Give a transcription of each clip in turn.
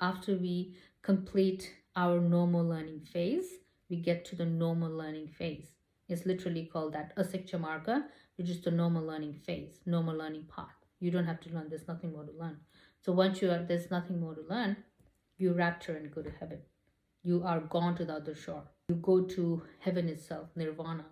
After we complete our normal learning phase, we get to the normal learning phase. It's literally called that asikcha marga, which is the normal learning phase, normal learning path. You don't have to learn, there's nothing more to learn. So once there's nothing more to learn, you rapture and go to heaven. You are gone to the other shore. You go to heaven itself, nirvana.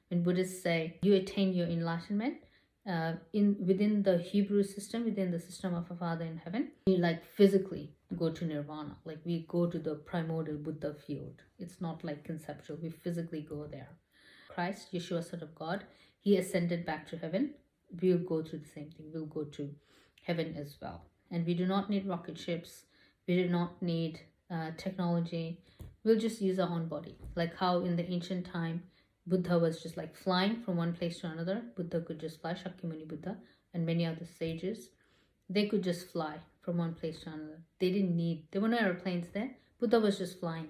When Buddhists say you attain your enlightenment, within the Hebrew system, within the system of a Father in heaven, you like physically go to nirvana. Like we go to the primordial Buddha field. It's not like conceptual. We physically go there. Christ, Yeshua, Son of God, he ascended back to heaven. We'll go through the same thing. We'll go to heaven as well. And we do not need rocket ships. We do not need technology. We'll just use our own body. Like how in the ancient time, Buddha was just like flying from one place to another. Buddha could just fly, Shakyamuni Buddha and many other sages. They could just fly from one place to another. There were no airplanes there. Buddha was just flying.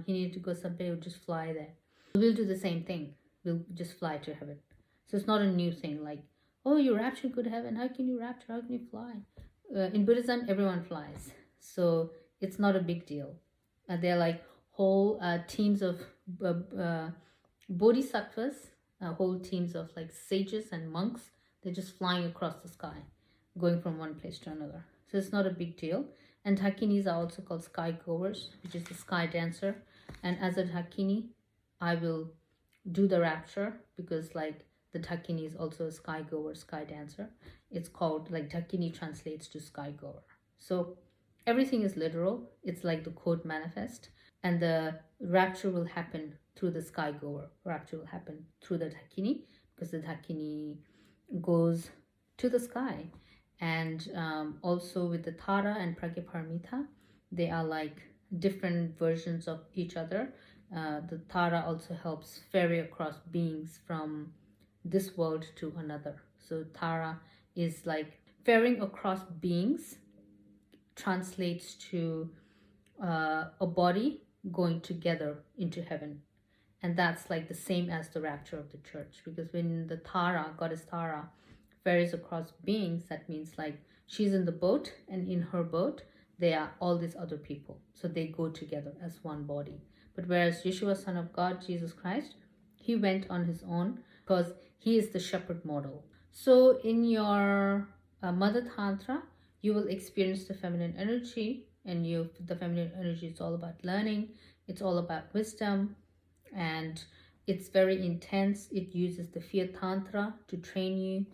He needed to go somewhere, he would just fly there. We'll do the same thing. We'll just fly to heaven. So it's not a new thing like, oh, you rapture, go to heaven. How can you rapture? How can you fly? In Buddhism, everyone flies. So it's not a big deal. They're like whole teams of bodhisattvas, whole teams of like sages and monks. They're just flying across the sky, going from one place to another. So it's not a big deal. And Dakinis are also called sky goers, which is the sky dancer. And as a Dakini, I will do the rapture because like the Dakini is also a sky goer, sky dancer. It's called like Dakini translates to sky goer. So everything is literal. It's like the quote manifest. And the rapture will happen through the sky goer. Rapture will happen through the Dakini because the Dakini goes to the sky. And also with the Tara and Pragyaparamita, they are like different versions of each other. The Tara also helps ferry across beings from this world to another. So Tara is like ferrying across beings, translates to a body going together into heaven. And that's like the same as the rapture of the church, because when the Tara, goddess Tara, ferries across beings, that means like she's in the boat, and in her boat there are all these other people, so they go together as one body. But whereas Yeshua, Son of God, Jesus Christ, he went on his own because he is the shepherd model. So in your mother tantra, you will experience the feminine energy, and the feminine energy is all about learning, it's all about wisdom, and it's very intense. It uses the fear tantra to train you,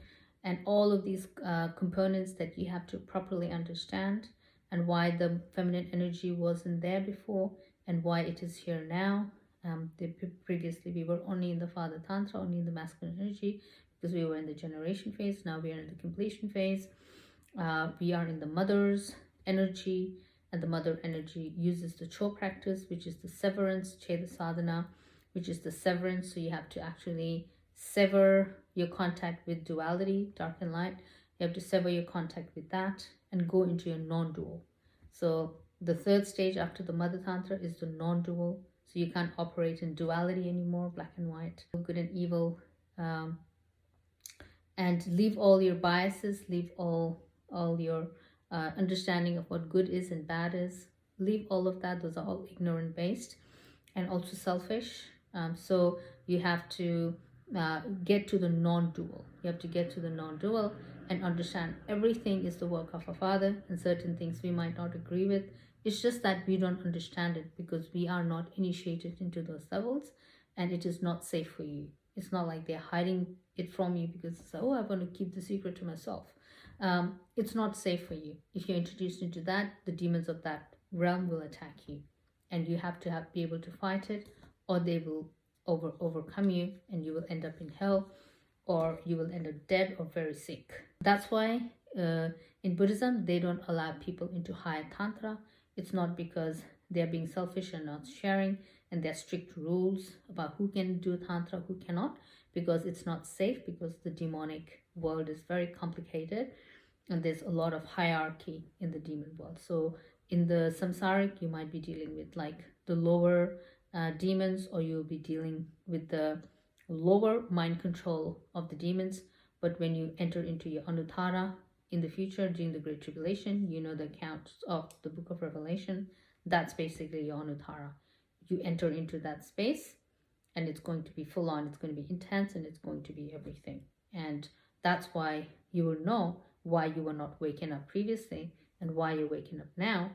and all of these components that you have to properly understand, and why the feminine energy wasn't there before and why it is here now. Previously we were only in the father tantra, only in the masculine energy, because we were in the generation phase. Now we are in the completion phase. We are in the mother's energy, and the mother energy uses the cho practice, which is the severance, cheda sadhana, which is the severance. So you have to actually sever your contact with duality, dark and light. You have to sever your contact with that and go into your non-dual. So the third stage after the mother tantra is the non-dual. So you can't operate in duality anymore, black and white, good and evil, and leave all your biases, leave all your understanding of what good is and bad is. Leave all of that. Those are all ignorant based and also selfish. So you have to get to the non-dual. You have to get to the non-dual and understand everything is the work of a father, and certain things we might not agree with. It's just that we don't understand it because we are not initiated into those levels, and it is not safe for you. It's not like they're hiding it from you because it's like, oh, I want to keep the secret to myself. It's not safe for you. If you're introduced into that, the demons of that realm will attack you, and you have to be able to fight it, or they will overcome you, and you will end up in hell, or you will end up dead or very sick. That's why in Buddhism they don't allow people into higher tantra. It's not because they're being selfish and not sharing, and there are strict rules about who can do tantra, who cannot, because it's not safe, because the demonic world is very complicated and there's a lot of hierarchy in the demon world. So in the samsaric, you might be dealing with like the lower demons, or you'll be dealing with the lower mind control of the demons. But when you enter into your anuttara, in the future during the Great Tribulation. You know the accounts of the book of Revelation. That's basically your Anuttara. You enter into that space, and it's going to be full on, it's going to be intense, and it's going to be everything. And that's why you will know why you were not waking up previously and why you're waking up now,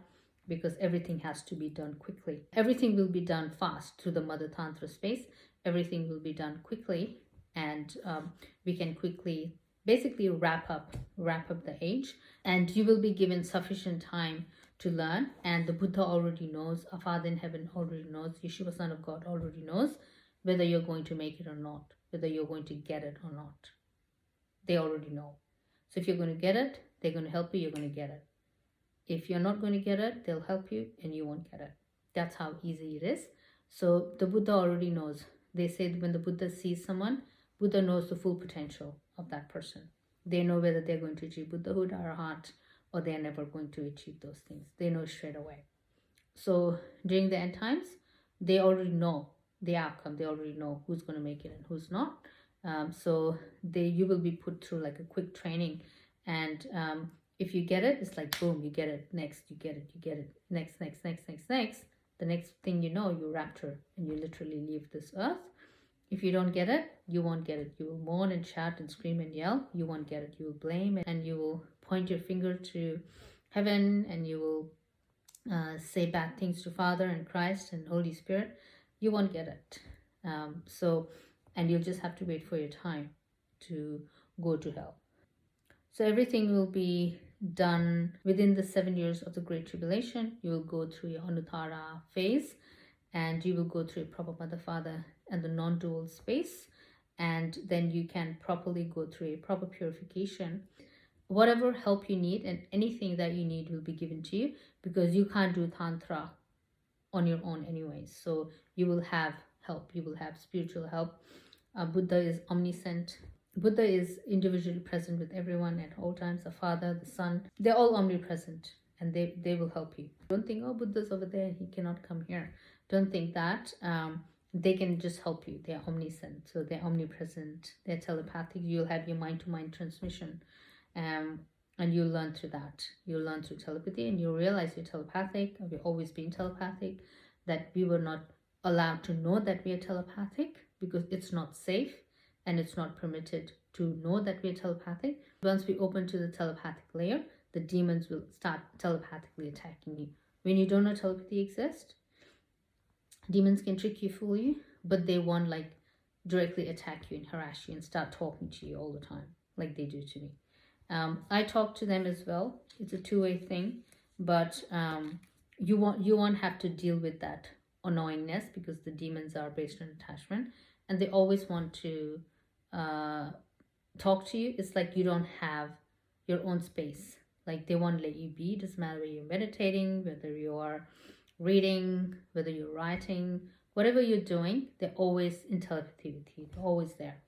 because everything has to be done quickly. Everything will be done fast through the Mother Tantra space. Everything will be done quickly, and we can quickly basically wrap up the age, and you will be given sufficient time to learn. And the Buddha already knows, our Father in heaven already knows, Yeshua, Son of God, already knows whether you're going to make it or not, whether you're going to get it or not. They already know. So if you're going to get it, they're going to help you, you're going to get it. If you're not going to get it, they'll help you and you won't get it. That's how easy it is. So the Buddha already knows. They say when the Buddha sees someone, Buddha knows the full potential of that person. They know whether they're going to achieve Buddhahood, Arhat, or they're never going to achieve those things. They know straight away. So during the end times, they already know the outcome. They already know who's going to make it and who's not. So you will be put through like a quick training, and if you get it, it's like boom, you get it. Next, you get it. Next. The next thing you know, you rapture and you literally leave this earth. If you don't get it, you won't get it. You will mourn and shout and scream and yell. You won't get it. You will blame and you will point your finger to heaven, and you will say bad things to Father and Christ and Holy Spirit. You won't get it. And you'll just have to wait for your time to go to hell. So everything will be done within the 7 years of the Great Tribulation. You will go through your Anuttara phase, and you will go through a proper Mother, Father, and the non-dual space. And then you can properly go through a proper purification. Whatever help you need and anything that you need will be given to you, because you can't do Tantra on your own anyways. So you will have help. You will have spiritual help. Buddha is omniscient. Buddha is individually present with everyone at all times. The Father, the Son, they're all omnipresent, and they will help you. Don't think, oh, Buddha's over there, he cannot come here. Don't think that. They can just help you. They're omniscient, so they're omnipresent. They're telepathic. You'll have your mind-to-mind transmission, and you'll learn through that. You'll learn through telepathy, and you'll realize you're telepathic. We've always been telepathic. That we were not allowed to know that we are telepathic, because it's not safe and it's not permitted to know that we're telepathic. Once we open to the telepathic layer, the demons will start telepathically attacking you. When you don't know telepathy exists, demons can trick you, fool you, but they won't like directly attack you and harass you and start talking to you all the time like they do to me. I talk to them as well. It's a two-way thing, but you won't have to deal with that annoyingness, because the demons are based on attachment, and they always want to talk to you. It's like you don't have your own space. Like they won't let you be. It doesn't matter whether you're meditating, whether you are reading, whether you're writing, whatever you're doing, they're always in telepathy with you. They're always there.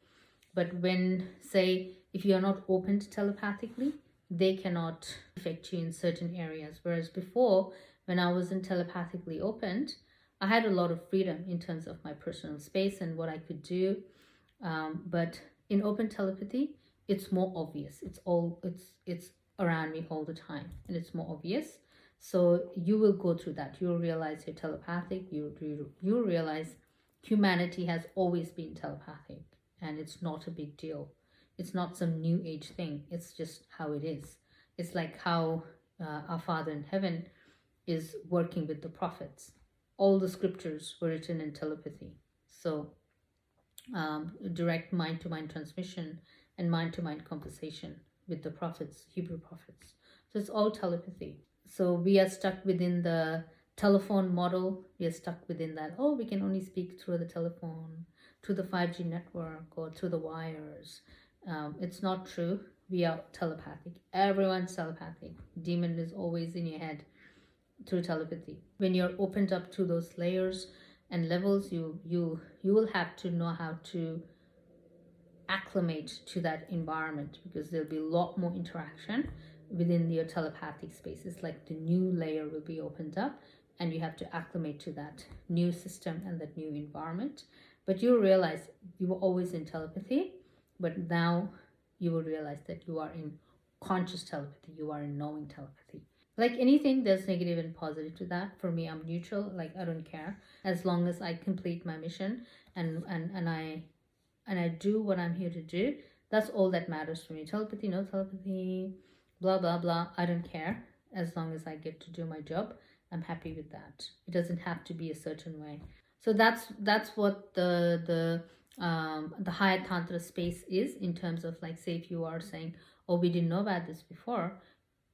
But when, say, if you're not open to telepathically, they cannot affect you in certain areas. Whereas before, when I wasn't telepathically opened, I had a lot of freedom in terms of my personal space and what I could do. But in open telepathy, it's more obvious. It's around me all the time, and it's more obvious. So you will go through that. You'll realize you're telepathic. You'll realize humanity has always been telepathic, and it's not a big deal. It's not some new age thing. It's just how it is. It's like how our Father in heaven is working with the prophets. All the scriptures were written in telepathy. So direct mind-to-mind transmission and mind-to-mind conversation with the prophets, Hebrew prophets. So it's all telepathy. So we are stuck within the telephone model. We are stuck within that, oh, we can only speak through the telephone, through the 5G network, or through the wires. It's not true. We are telepathic. Everyone's telepathic. Demon is always in your head through telepathy. When you're opened up to those layers and levels, you will have to know how to acclimate to that environment, because there'll be a lot more interaction within your telepathic space. It's like the new layer will be opened up, and you have to acclimate to that new system and that new environment. But you'll realize you were always in telepathy, but now you will realize that you are in conscious telepathy, you are in knowing telepathy. Like anything, there's negative and positive to that. For me, I'm neutral. Like I don't care as long as I complete my mission and I do what I'm here to do. That's all that matters for me. Telepathy, no telepathy, blah blah blah. I don't care as long as I get to do my job. I'm happy with that. It doesn't have to be a certain way. So that's what the higher tantra space is in terms of, like, say if you are saying, oh, we didn't know about this before.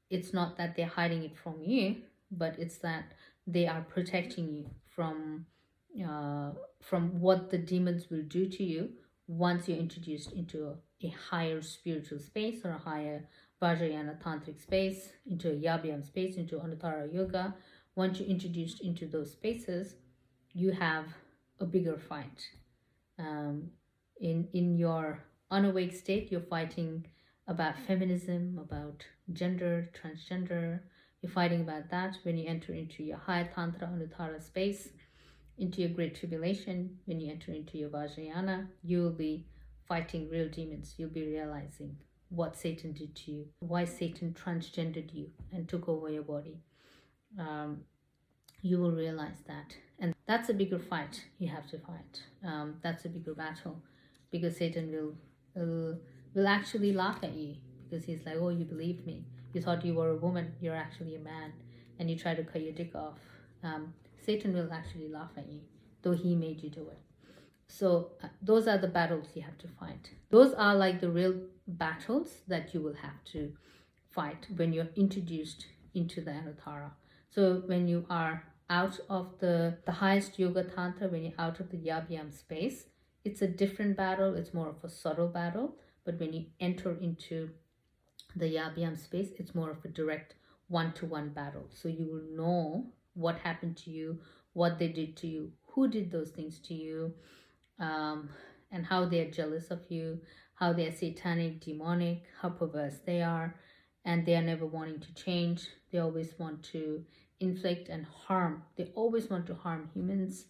It's not that they're hiding it from you, but it's that they are protecting you from what the demons will do to you once you're introduced into a higher spiritual space or a higher Vajrayana tantric space, into a Yabhyam space, into Anuttara yoga. Once you're introduced into those spaces, you have a bigger fight. In your unawake state, you're fighting about feminism, about gender, transgender. You're fighting about that. When you enter into your higher tantra Anuttara space, into your great tribulation, when you enter into your Vajrayana, you will be fighting real demons. You'll be realizing what Satan did to you, why Satan transgendered you and took over your body. You will realize that. And that's a bigger fight you have to fight. That's a bigger battle, because Satan will actually laugh at you, because he's like, oh, you believed me. You thought you were a woman. You're actually a man. And you try to cut your dick off. Satan will actually laugh at you, though he made you do it. So those are the battles you have to fight. Those are like the real battles that you will have to fight when you're introduced into the Anuttara. So when you are out of the highest yoga tantra, when you're out of the Yabhyam space, it's a different battle. It's more of a subtle battle. But when you enter into the Yabhyam space, it's more of a direct one-to-one battle. So you will know what happened to you, what they did to you, who did those things to you, and how they are jealous of you, how they are satanic, demonic, how perverse they are, and they are never wanting to change. They always want to inflict and harm. They always want to harm humans.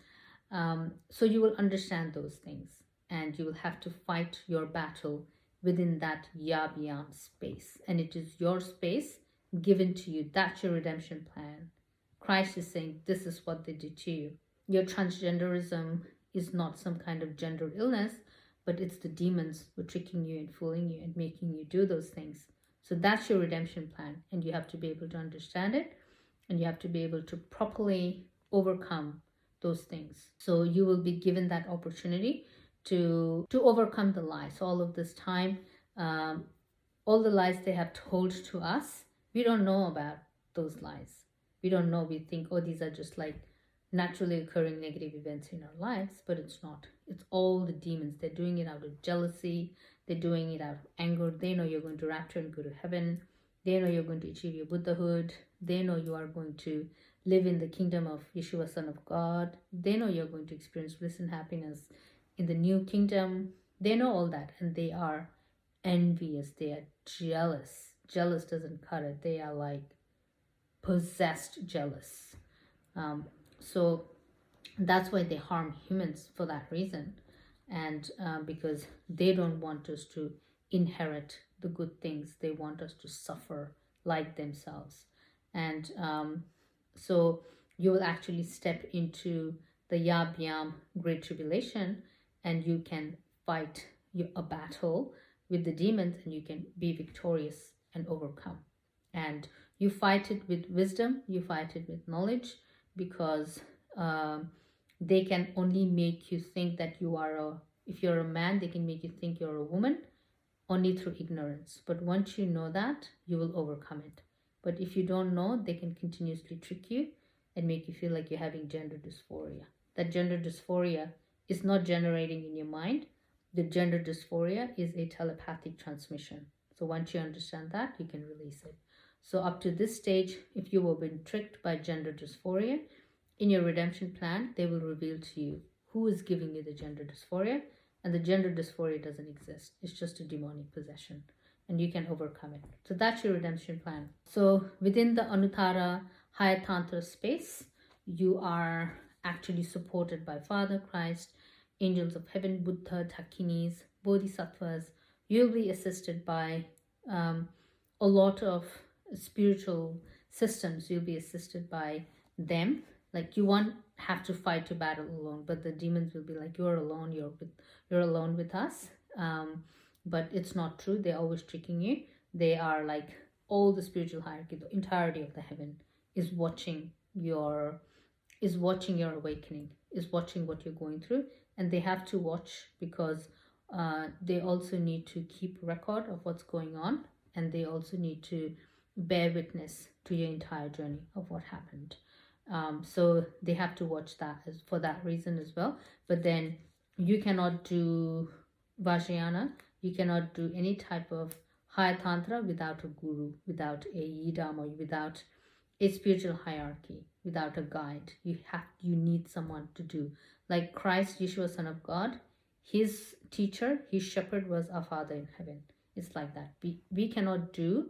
So you will understand those things, and you will have to fight your battle within that Yabhyam space. And it is your space given to you. That's your redemption plan. Christ is saying, this is what they did to you. Your transgenderism is not some kind of gender illness, but it's the demons who are tricking you and fooling you and making you do those things. So that's your redemption plan, and you have to be able to understand it, and you have to be able to properly overcome those things. So you will be given that opportunity to overcome the lies. All of this time, all the lies they have told to us, we don't know about those lies. We don't know. We think, oh, these are just like naturally occurring negative events in our lives, but it's not. It's all the demons. They're doing it out of jealousy. They're doing it out of anger. They know you're going to rapture and go to heaven. They know you're going to achieve your Buddhahood. They know you are going to live in the kingdom of Yeshua, Son of God. They know you're going to experience bliss and happiness in the new kingdom. They know all that, and they are envious. They are jealous. Jealous doesn't cut it. They are like possessed jealous. So that's why they harm humans, for that reason. And because they don't want us to inherit the good things. They want us to suffer like themselves. And so you will actually step into the Yabhyam Great Tribulation, and you can fight a battle with the demons, and you can be victorious and overcome. And you fight it with wisdom, you fight it with knowledge, because they can only make you think that you are if you're a man, they can make you think you're a woman only through ignorance. But once you know that, you will overcome it. But if you don't know, they can continuously trick you and make you feel like you're having gender dysphoria. That gender dysphoria is not generating in your mind. The gender dysphoria is a telepathic transmission. So once you understand that, you can release it. So up to this stage, if you were being tricked by gender dysphoria, in your redemption plan, they will reveal to you who is giving you the gender dysphoria, and the gender dysphoria doesn't exist. It's just a demonic possession, and you can overcome it. So that's your redemption plan. So within the Anuttara Higher Tantra space, you are actually supported by Father Christ, angels of heaven, Buddha, Dakinis, Bodhisattvas. You'll be assisted by a lot of spiritual systems, you'll be assisted by them. Like you won't have to fight your battle alone, but the demons will be like, you're alone, you're alone with us. But it's not true. They're always tricking you. They are like all the spiritual hierarchy, the entirety of the heaven is watching your awakening, is watching what you're going through. And they have to watch because they also need to keep record of what's going on, and they also need to bear witness to your entire journey of what happened. So they have to watch that for that reason as well. But then you cannot do Vajrayana, you cannot do any type of higher tantra without a guru, without a yidam, or without a spiritual hierarchy, without a guide. You need someone to do. Like Christ, Yeshua, Son of God, his teacher, his shepherd was our Father in heaven. It's like that. We cannot do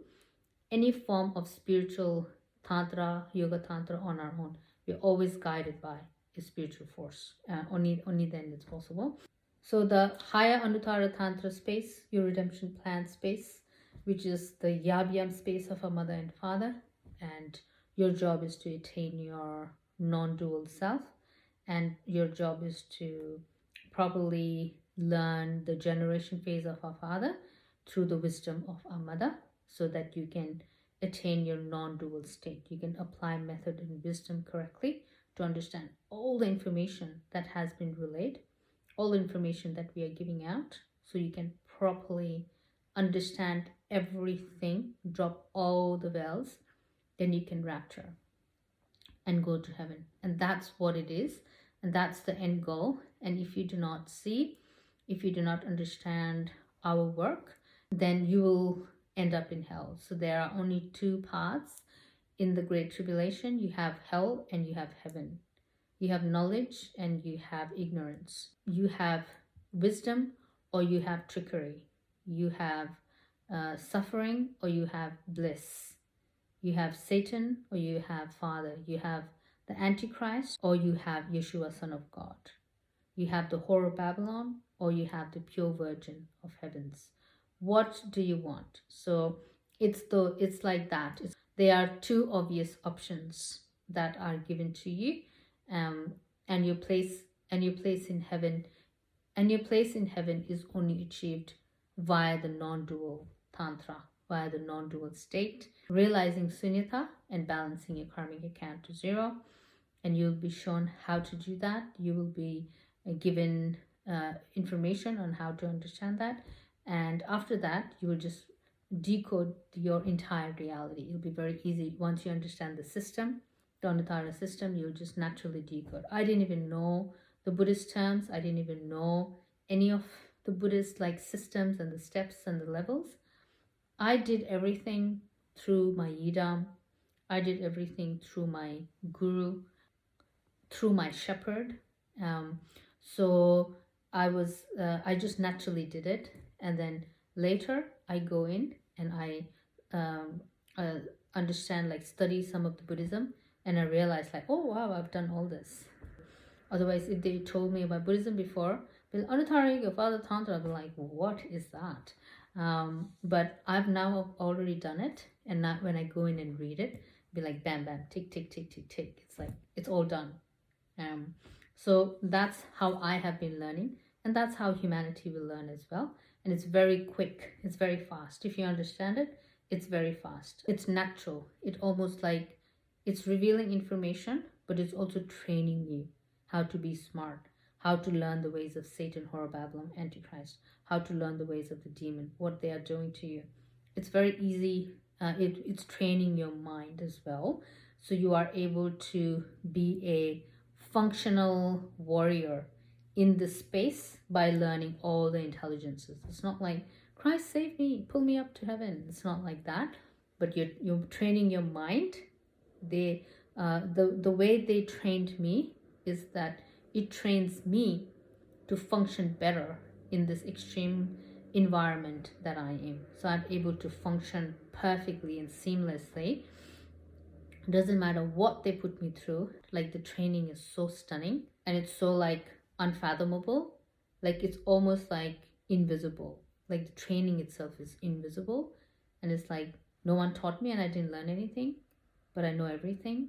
any form of spiritual tantra, yoga tantra on our own. We're always guided by a spiritual force. Only then it's possible. So the higher Anuttara Tantra space, your redemption plan space, which is the Yabhyam space of a mother and father, and your job is to attain your non-dual self, and your job is to properly learn the generation phase of our father through the wisdom of our mother, so that you can attain your non-dual state. You can apply method and wisdom correctly to understand all the information that has been relayed, all the information that we are giving out, so you can properly understand everything, drop all the veils, then you can rapture and go to heaven. And that's what it is, and that's the end goal. And if you do not see, if you do not understand our work, then you will end up in hell. So there are only two paths in the Great Tribulation. You have hell and you have heaven. You have knowledge and you have ignorance. You have wisdom or you have trickery. You have suffering or you have bliss. You have Satan or you have Father. You have the Antichrist or you have Yeshua, Son of God. You have the whore of Babylon or you have the pure virgin of heavens. What do you want? So it's like that. There are two obvious options that are given to you, and your place in heaven, is only achieved via the non-dual tantra, via the non-dual state, realizing sunyata and balancing your karmic account to zero. And you'll be shown how to do that. You will be given information on how to understand that, and after that you will just decode your entire reality. It'll be very easy once you understand the system, the Anuttara system. You'll just naturally decode. I didn't even know the Buddhist terms. I didn't even know any of the Buddhist like systems and the steps and the levels. I did everything through my yidam. I did everything through my guru, through my shepherd. So I just naturally did it, and then later I go in and I understand, like study some of the Buddhism, and I realize like, oh wow, I've done all this. Otherwise, if they told me about Buddhism before, well, Anuttara Yoga, Father Tantra, I'd be like, what is that? But I've now already done it, and now when I go in and read it, be like bam bam, tick tick tick tick tick. It's like it's all done. So that's how I have been learning, and that's how humanity will learn as well. And it's very quick, it's very fast. If you understand it, it's very fast. It's natural. It almost like it's revealing information, but it's also training you how to be smart, how to learn the ways of Satan, whore, Babylon, Antichrist, how to learn the ways of the demon, what they are doing to you. It's very easy. It's training your mind as well, so you are able to be a functional warrior in this space by learning all the intelligences. It's not like, Christ save me, pull me up to heaven. It's not like that, but you're training your mind. The way they trained me is that it trains me to function better in this extreme environment that I am. So I'm able to function perfectly and seamlessly. Doesn't matter what they put me through. Like the training is so stunning, and it's so like unfathomable. Like it's almost like invisible. Like the training itself is invisible, and it's like No one taught me and I didn't learn anything, but I know everything.